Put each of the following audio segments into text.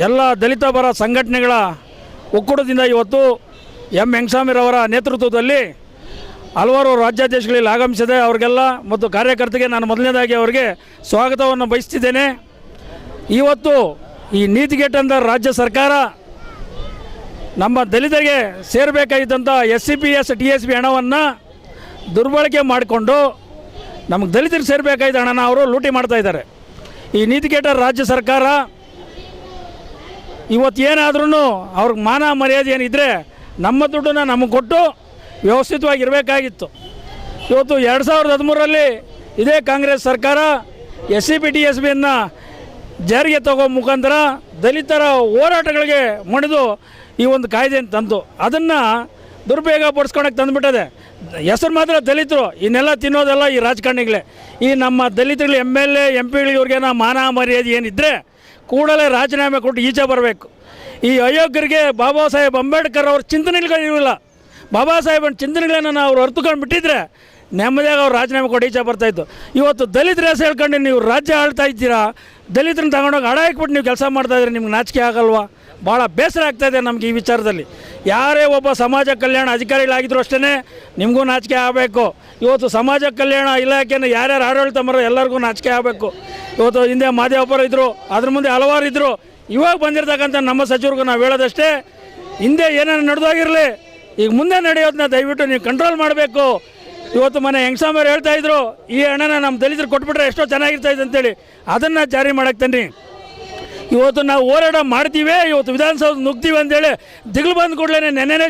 ಎಲ್ಲ ದಲಿತ ಪರ ಸಂಘಟನೆಗಳ ಒಕ್ಕೂಟದಿಂದ ಇವತ್ತು ಎಂ ವೆಂಕಟಸ್ವಾಮಿರವರ ನೇತೃತ್ವದಲ್ಲಿ ಹಲವಾರು ರಾಜ್ಯಾಧ್ಯಕ್ಷಗಳಲ್ಲಿ ಆಗಮಿಸಿದೆ. ಅವರಿಗೆಲ್ಲ ಮತ್ತು ಕಾರ್ಯಕರ್ತರಿಗೆ ನಾನು ಮೊದಲನೇದಾಗಿ ಅವರಿಗೆ ಸ್ವಾಗತವನ್ನು ಬಯಸ್ತಿದ್ದೇನೆ. ಇವತ್ತು ಈ ನೀತಿಗೆಟ್ಟಂಥ ರಾಜ್ಯ ಸರ್ಕಾರ ನಮ್ಮ ದಲಿತರಿಗೆ ಸೇರಬೇಕಾಗಿದ್ದಂಥ SCPS TSP ಹಣವನ್ನು ದುರ್ಬಳಕೆ ಮಾಡಿಕೊಂಡು ನಮಗೆ ದಲಿತರಿಗೆ ಸೇರಬೇಕಾಗಿದ್ದ ಹಣನ ಅವರು ಲೂಟಿ ಮಾಡ್ತಾಯಿದ್ದಾರೆ. ಈ ನೀತಿಗೆಟ್ಟ ರಾಜ್ಯ ಸರ್ಕಾರ ಇವತ್ತೇನಾದ್ರೂ ಅವ್ರಿಗೆ ಮಾನ ಮರ್ಯಾದೆ ಏನಿದ್ದರೆ ನಮ್ಮ ದುಡ್ಡನ್ನು ನಮಗೆ ಕೊಟ್ಟು ವ್ಯವಸ್ಥಿತವಾಗಿ ಇರಬೇಕಾಗಿತ್ತು. ಇವತ್ತು 2013ರಲ್ಲಿ ಇದೇ ಕಾಂಗ್ರೆಸ್ ಸರ್ಕಾರ SCP TSPಯನ್ನು ಜಾರಿಗೆ ತಗೋ ಮುಖಾಂತರ ದಲಿತರ ಹೋರಾಟಗಳಿಗೆ ಮಣಿದು ಈ ಒಂದು ಕಾಯ್ದೆಯನ್ನು ತಂದು ಅದನ್ನು ದುರುಪಯೋಗ ಪಡಿಸ್ಕೊಳಕ್ಕೆ ತಂದುಬಿಟ್ಟದೆ. ಹೆಸರು ಮಾತ್ರ ದಲಿತರು, ಇನ್ನೆಲ್ಲ ತಿನ್ನೋದೆಲ್ಲ ಈ ರಾಜಕಾರಣಿಗಳೇ. ಈ ನಮ್ಮ ದಲಿತರುಗಳು MLA MP ಇವ್ರಿಗೇನೋ ಮಾನ ಮರ್ಯಾದೆ ಏನಿದ್ದರೆ ಕೂಡಲೇ ರಾಜೀನಾಮೆ ಕೊಟ್ಟು ಈಚೆ ಬರಬೇಕು. ಈ ಅಯೋಗ್ಯರಿಗೆ ಬಾಬಾ ಸಾಹೇಬ್ ಅಂಬೇಡ್ಕರ್ ಅವ್ರ ಚಿಂತನೆಗಳಿರಲಿಲ್ಲ. ಬಾಬಾ ಸಾಹೇಬನ ಚಿಂತನೆಗಳನ್ನು ಅವ್ರು ಅರ್ಥಕೊಂಡು ಬಿಟ್ಟಿದ್ರೆ ನೆಮ್ಮದಿಯಾಗಿ ಅವ್ರು ರಾಜೀನಾಮೆ ಕೊಟ್ಟು ಈಚೆ ಬರ್ತಾಯಿತ್ತು. ಇವತ್ತು ದಲಿತರ ಹೆಸರು ಹೇಳ್ಕೊಂಡು ನೀವು ರಾಜ್ಯ ಆಳ್ತಾ ಇದ್ದೀರಾ, ದಲಿತರನ್ನ ತಗೊಂಡೋಗಿ ಹಡ ಹಾಕ್ಬಿಟ್ಟು ನೀವು ಕೆಲಸ ಮಾಡ್ತಾಯಿದ್ರೆ ನಿಮ್ಗೆ ನಾಚಿಕೆ ಆಗಲ್ವಾ? ಭಾಳ ಬೇಸರ ಆಗ್ತಾಯಿದೆ ನಮಗೆ ಈ ವಿಚಾರದಲ್ಲಿ. ಯಾರೇ ಒಬ್ಬ ಸಮಾಜ ಕಲ್ಯಾಣ ಅಧಿಕಾರಿಗಳಾಗಿದ್ರು ಅಷ್ಟೇ ನಿಮಗೂ ನಾಚಿಕೆ ಆಗಬೇಕು. ಇವತ್ತು ಸಮಾಜ ಕಲ್ಯಾಣ ಇಲಾಖೆಯನ್ನು ಯಾರ್ಯಾರು ಆಡಳಿತ ಮಾಡೋ ಎಲ್ಲರಿಗೂ ನಾಚಿಕೆ ಆಗಬೇಕು. ಇವತ್ತು ಹಿಂದೆ ಮಾದೇವಪ್ಪರು ಇದ್ದರು, ಅದ್ರ ಮುಂದೆ ಹಲವಾರು ಇದ್ದರು. ಇವಾಗ ಬಂದಿರತಕ್ಕಂಥ ನಮ್ಮ ಸಚಿವರಿಗೂ ನಾವು ಹೇಳೋದಷ್ಟೇ, ಹಿಂದೆ ಏನೇನು ನಡೆದೋಗಿರಲಿ ಈಗ ಮುಂದೆ ನಡೆಯೋದನ್ನ ದಯವಿಟ್ಟು ನೀವು ಕಂಟ್ರೋಲ್ ಮಾಡಬೇಕು. ಇವತ್ತು ಮನೆ ವೆಂಕಟಸ್ವಾಮಿಯವ್ರು ಹೇಳ್ತಾಯಿದ್ರು ಈ ಹಣನ ನಮ್ಮ ದಲಿತರು ಕೊಟ್ಬಿಟ್ರೆ ಎಷ್ಟೋ ಚೆನ್ನಾಗಿರ್ತಾಯಿದೆ ಅಂತೇಳಿ, ಅದನ್ನು ಜಾರಿ ಮಾಡಕ್ಕೆ ತನ್ನಿ. ಇವತ್ತು ನಾವು ಹೋರಾಟ ಮಾಡ್ತೀವಿ, ಇವತ್ತು ವಿಧಾನಸೌಧ ನುಗ್ತೀವಿ ಅಂತೇಳಿ ದಿಗ್ಲು ಬಂದು ಕೂಡಲೇ ನೆನ್ನೆನೇ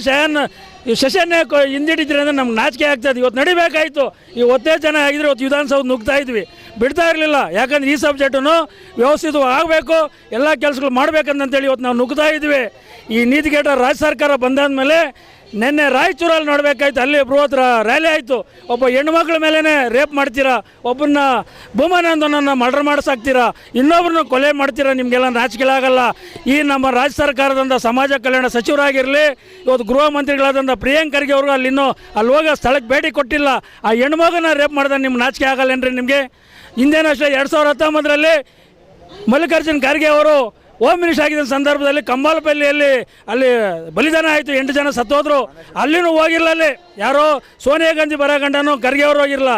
ಸೆಷನ್ನೇ ಹಿಂದಿಟ್ಟಿದ್ರಿ ಅಂದರೆ ನಮ್ಗೆ ನಾಚಿಕೆ ಆಗ್ತದೆ. ಇವತ್ತು ನಡಿಬೇಕಾಯಿತು. ಈ ಒತ್ತೇ ಜನ ಆಗಿದ್ರೆ ಇವತ್ತು ವಿಧಾನಸೌಧ ನುಗ್ತಾ ಇದ್ವಿ, ಬಿಡ್ತಾ ಇರಲಿಲ್ಲ. ಯಾಕಂದ್ರೆ ಈ ಸಬ್ಜೆಕ್ಟನ್ನು ವ್ಯವಸ್ಥಿತವಾಗಿ ಆಗಬೇಕು, ಎಲ್ಲ ಕೆಲಸಗಳು ಮಾಡಬೇಕಂತೇಳಿ ಇವತ್ತು ನಾವು ನುಗ್ತಾ ಇದ್ವಿ. ಈ ನೀತಿಗೆಟ್ಟ ರಾಜ್ಯ ಸರ್ಕಾರ ಬಂದಾದಮೇಲೆ ನಿನ್ನೆ ರಾಯಚೂರಲ್ಲಿ ನೋಡಬೇಕಾಯ್ತು, ಅಲ್ಲಿ ಬೃಹತ್ ರ್ಯಾಲಿ ಆಯಿತು. ಒಬ್ಬ ಹೆಣ್ಣುಮಕ್ಳ ಮೇಲೇ ರೇಪ್ ಮಾಡ್ತೀರಾ, ಒಬ್ಬನ್ನ ಭೂಮಾನಂದನನ್ನು ಮರ್ಡರ್ ಮಾಡಿಸಾಕ್ತೀರಾ, ಇನ್ನೊಬ್ಬರನ್ನ ಕೊಲೆ ಮಾಡ್ತೀರಾ, ನಿಮಗೆಲ್ಲ ನಾಚಿಕೆಲಾಗಲ್ಲ. ಈ ನಮ್ಮ ರಾಜ್ಯ ಸರ್ಕಾರದಿಂದ ಸಮಾಜ ಕಲ್ಯಾಣ ಸಚಿವರಾಗಿರಲಿ, ಇವತ್ತು ಗೃಹ ಮಂತ್ರಿಗಳಾದಂಥ ಪ್ರಿಯಾಂಕ್ ಖರ್ಗೆ ಅವರು ಅಲ್ಲಿ ಹೋಗೋ ಸ್ಥಳಕ್ಕೆ ಭೇಟಿ ಕೊಟ್ಟಿಲ್ಲ. ಆ ಹೆಣ್ಮಗನ ರೇಪ್ ಮಾಡಿದ್ರೆ ನಿಮ್ಗೆ ನಾಚಿಕೆ ಆಗಲ್ಲೇನ್ರಿ ನಿಮಗೆ? ಹಿಂದೇನಷ್ಟೇ 2019ರಲ್ಲಿ ಮಲ್ಲಿಕಾರ್ಜುನ್ ಖರ್ಗೆ ಅವರು ಹೋಮ್ ಮಿನಿಸ್ಟರ್ ಆಗಿದ್ದ ಸಂದರ್ಭದಲ್ಲಿ ಕಂಬಾಲಪಲ್ಲಿಯಲ್ಲಿ ಅಲ್ಲಿ ಬಲಿದಾನ ಆಯಿತು, 8 ಜನ ಸತ್ತೋದ್ರು. ಅಲ್ಲಿನೂ ಹೋಗಿರಲ್ಲ. ಅಲ್ಲಿ ಯಾರೋ ಸೋನಿಯಾ ಗಾಂಧಿ ಬರಗಂಡನೂ ಖರ್ಗೆ ಅವರು ಹೋಗಿರಲ್ಲ.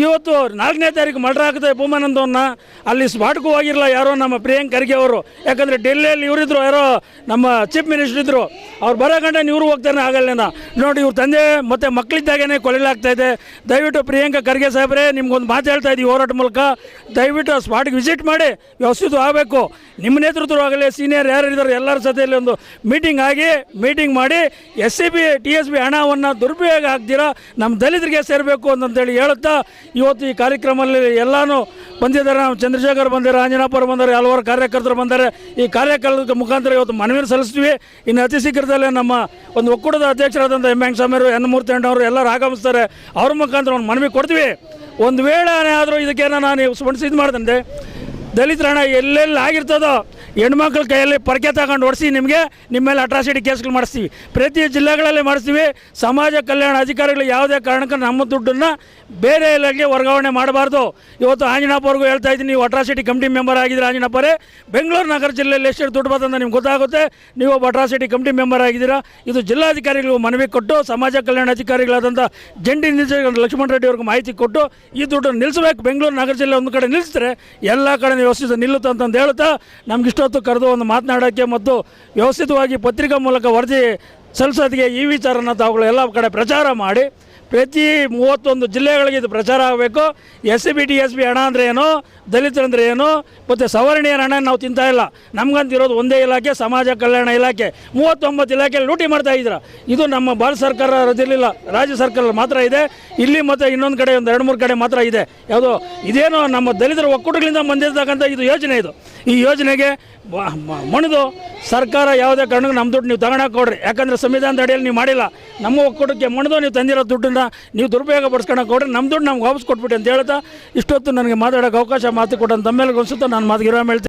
ಇವತ್ತು 4ನೇ ತಾರೀಕು ಮರ್ಡರ್ ಆಗ್ತದೆ ಭೂಮಾನಂದವನ್ನು, ಅಲ್ಲಿ ಸ್ಪಾಟ್ಗೂ ಹೋಗಿರಲ್ಲ ಯಾರೋ ನಮ್ಮ ಪ್ರಿಯಾಂಕ್ ಖರ್ಗೆ ಅವರು. ಯಾಕಂದರೆ ಡೆಲ್ಲಿಯಲ್ಲಿ ಇವರಿದ್ರು, ಯಾರೋ ನಮ್ಮ ಚೀಫ್ ಮಿನಿಸ್ಟರ್ ಇದ್ದರು, ಅವ್ರು ಬರಗಂಡನ ಇವರು ಹೋಗ್ತಾನೆ ಆಗಲ್ಲ. ನೋಡಿ ಇವ್ರ ತಂದೆ ಮತ್ತು ಮಕ್ಕಳಿದ್ದಾಗೇ ಕೊಲೆಲಾಗ್ತಾಯಿದೆ. ದಯವಿಟ್ಟು ಪ್ರಿಯಾಂಕ ಖರ್ಗೆ ಸಾಹೇಬ್ರೆ ನಿಮ್ಗೊಂದು ಮಾತು ಹೇಳ್ತಾ ಇದ್ದೀವಿ ಹೋರಾಟ ಮೂಲಕ, ದಯವಿಟ್ಟು ಸ್ಪಾಟ್ಗೆ ವಿಸಿಟ್ ಮಾಡಿ ವ್ಯವಸ್ಥಿತ ಆಗಬೇಕು. ನಿಮ್ಮ ನೇತೃತ್ವವಾಗಲಿ ಸೀನಿಯರ್ ಯಾರಿದ್ದಾರೆ ಎಲ್ಲರ ಜೊತೆಯಲ್ಲಿ ಒಂದು ಮೀಟಿಂಗ್ ಮಾಡಿ SCP TSP ಹಣವನ್ನು ದುರುಪಯೋಗ ಆಗ್ದಿರಾ ನಮ್ಮ ದಲಿತರಿಗೆ ಸೇರಬೇಕು ಅಂತಂತೇಳಿ ಹೇಳುತ್ತಾ ಇವತ್ತು ಈ ಕಾರ್ಯಕ್ರಮದಲ್ಲಿ ಎಲ್ಲನೂ ಬಂದಿದ್ದಾರೆ. ನಾವು ಚಂದ್ರಶೇಖರ್ ಬಂದಿದ್ದಾರೆ, ಆಂಜನಪ್ಪರು ಬಂದರೆ, ಹಲವಾರು ಕಾರ್ಯಕರ್ತರು ಬಂದರೆ. ಈ ಕಾರ್ಯಕ್ರಮದ ಮುಖಾಂತರ ಇವತ್ತು ಮನವಿಯನ್ನು ಸಲ್ಲಿಸ್ತೀವಿ. ಇನ್ನು ಅತಿ ಶೀಘ್ರದಲ್ಲೇ ನಮ್ಮ ಒಂದು ಒಕ್ಕೂಟದ ಅಧ್ಯಕ್ಷರಾದಂಥ ಎಂ ವೆಂಕಟಸ್ವಾಮಿಯವರು, N ಮೂರ್ತಿ ಅಣ್ಣವರು ಎಲ್ಲರೂ ಆಗಮಿಸ್ತಾರೆ. ಅವ್ರ ಮುಖಾಂತರ ಒಂದು ಮನವಿ ಕೊಡ್ತೀವಿ. ಒಂದು ವೇಳೆ ಆದರೂ ಇದಕ್ಕೇನೋ ನಾನು ಸ್ಪಂದಿಸಿದ್ದು ಮಾಡ್ದಂತೆ ದಲಿತರ ಹಣ ಎಲ್ಲೆಲ್ಲಿ ಆಗಿರ್ತದೋ ಹೆಣ್ಮಕ್ಳ ಕೈಯಲ್ಲಿ ಪರಕೆ ತಗೊಂಡು ಓಡಿಸಿ ನಿಮ್ಮ ಮೇಲೆ ಅಟ್ರಾಸಿಟಿ ಕೇಸ್ಗಳು ಮಾಡಿಸ್ತೀವಿ. ಪ್ರತಿ ಜಿಲ್ಲೆಗಳಲ್ಲಿ ಮಾಡಿಸ್ತೀವಿ. ಸಮಾಜ ಕಲ್ಯಾಣ ಅಧಿಕಾರಿಗಳು ಯಾವುದೇ ಕಾರಣಕ್ಕೂ ನಮ್ಮ ದುಡ್ಡನ್ನು ಬೇರೆ ಇಲಾಖೆಗೆ ವರ್ಗಾವಣೆ ಮಾಡಬಾರ್ದು. ಇವತ್ತು ಆಂಜನಪ್ಪವ್ರಿಗೂ ಹೇಳ್ತಾ ಇದ್ದೀನಿ, ನೀವು ಅಟ್ರಾಸಿಟಿ ಕಮಿಟಿ ಮೆಂಬರ್ ಆಗಿದ್ದೀರಾ ಆಂಜನಪ್ಪರೇ. ಬೆಂಗಳೂರು ನಗರ ಜಿಲ್ಲೆಯಲ್ಲಿ ಎಷ್ಟು ದುಡ್ಡು ಬರ್ತಂತ ನಿಮ್ಗೆ ಗೊತ್ತಾಗುತ್ತೆ. ನೀವು ಒಬ್ಬ ಅಟ್ರಾಸಿಟಿ ಕಮಿಟಿ ಮೆಂಬರ್ ಆಗಿದ್ದೀರಾ. ಇದು ಜಿಲ್ಲಾಧಿಕಾರಿಗಳಿಗೂ ಮನವಿ ಕೊಟ್ಟು ಸಮಾಜ ಕಲ್ಯಾಣ ಅಧಿಕಾರಿಗಳಾದಂಥ ಜಂಟಿ ನಿರ್ದೇಶಕ ಲಕ್ಷ್ಮಣ ರೆಡ್ಡಿ ಅವ್ರಿಗೆ ಮಾಹಿತಿ ಕೊಟ್ಟು ಈ ದುಡ್ಡು ನಿಲ್ಲಿಸಬೇಕು. ಬೆಂಗಳೂರು ನಗರ ಜಿಲ್ಲೆ ಒಂದು ಕಡೆ ನಿಲ್ಲಿಸಿದ್ರೆ ಎಲ್ಲ ಕಡೆ ವ್ಯವಸ್ಥಿತ ನಿಲ್ಲುತ್ತೆ ಅಂತಂದು ಹೇಳ್ತಾ ನಮ್ಗೆ ಇಷ್ಟೊತ್ತು ಕರೆದು ಒಂದು ಮಾತನಾಡೋಕ್ಕೆ ಮತ್ತು ವ್ಯವಸ್ಥಿತವಾಗಿ ಪತ್ರಿಕಾ ಮೂಲಕ ವರದಿ ಸಲ್ಲಿಸೋದಕ್ಕೆ ಈ ವಿಚಾರನ ತಾವುಗಳು ಎಲ್ಲ ಕಡೆ ಪ್ರಚಾರ ಮಾಡಿ ಪ್ರತಿ 31 ಜಿಲ್ಲೆಗಳಿಗೆ ಇದು ಪ್ರಚಾರ ಆಗಬೇಕು. SCP TSP ಹಣ ಅಂದರೆ ಏನು, ದಲಿತರಂದ್ರೆ ಏನು, ಮತ್ತು ಸವರ್ಣೀಯರ ಹಣ ನಾವು ತಿಂತಾ ಇಲ್ಲ. ನಮ್ಗಂತಿರೋದು ಒಂದೇ ಇಲಾಖೆ, ಸಮಾಜ ಕಲ್ಯಾಣ ಇಲಾಖೆ. 39 ಇಲಾಖೆಯಲ್ಲಿ ಲೂಟಿ ಮಾಡ್ತಾ ಇದ್ದೀರಾ. ಇದು ನಮ್ಮ ಭಾರತ ಸರ್ಕಾರ ರದಿರಲಿಲ್ಲ, ರಾಜ್ಯ ಸರ್ಕಾರ ಮಾತ್ರ ಇದೆ. ಇಲ್ಲಿ ಮತ್ತು ಇನ್ನೊಂದು ಕಡೆ ಒಂದು 2-3 ಕಡೆ ಮಾತ್ರ ಇದೆ. ಯಾವುದೋ ಇದೇನೋ ನಮ್ಮ ದಲಿತರ ಒಕ್ಕೂಟಗಳಿಂದ ಬಂದಿರತಕ್ಕಂಥ ಇದು ಯೋಜನೆ. ಇದು ಈ ಯೋಜನೆಗೆ ಮಣಿದು ಸರ್ಕಾರ ಯಾವುದೇ ಕಾರಣಕ್ಕೂ ನಮ್ಮ ದುಡ್ಡು ನೀವು ತಗೊಳಕ್ಕೆ ಕೊಡ್ರಿ. ಯಾಕಂದರೆ ಸಂವಿಧಾನದ ಅಡಿಯಲ್ಲಿ ನೀವು ಮಾಡಿಲ್ಲ. ನಮ್ಮ ಒಕ್ಕೂಟಕ್ಕೆ ಮಣಿದು ನೀವು ತಂದಿರೋ ದುಡ್ಡನ್ನು ನೀವು ದುರುಪಯೋಗ ಪಡಿಸ್ಕೊಳಕ್ಕೆ ಕೊಡ್ರಿ. ನಮ್ಮ ದುಡ್ಡು ನಮ್ಗೆ ವಾಪಸ್ ಕೊಟ್ಬಿಟ್ಟು ಅಂತ ಹೇಳ್ತಾ ಇಷ್ಟೊತ್ತು ನನಗೆ ಮಾತಾಡೋಕ್ಕೆ ಅವಕಾಶ ಮಾತು ಕೊಟ್ಟಂತ ತಮ್ಮೆಲ್ಲರಿಗೂ ಅನಿಸುತ್ತಾ ನಾನು ಮಾತಿಗೆ ವಿರಾಮ ಹೇಳ್ತೀನಿ.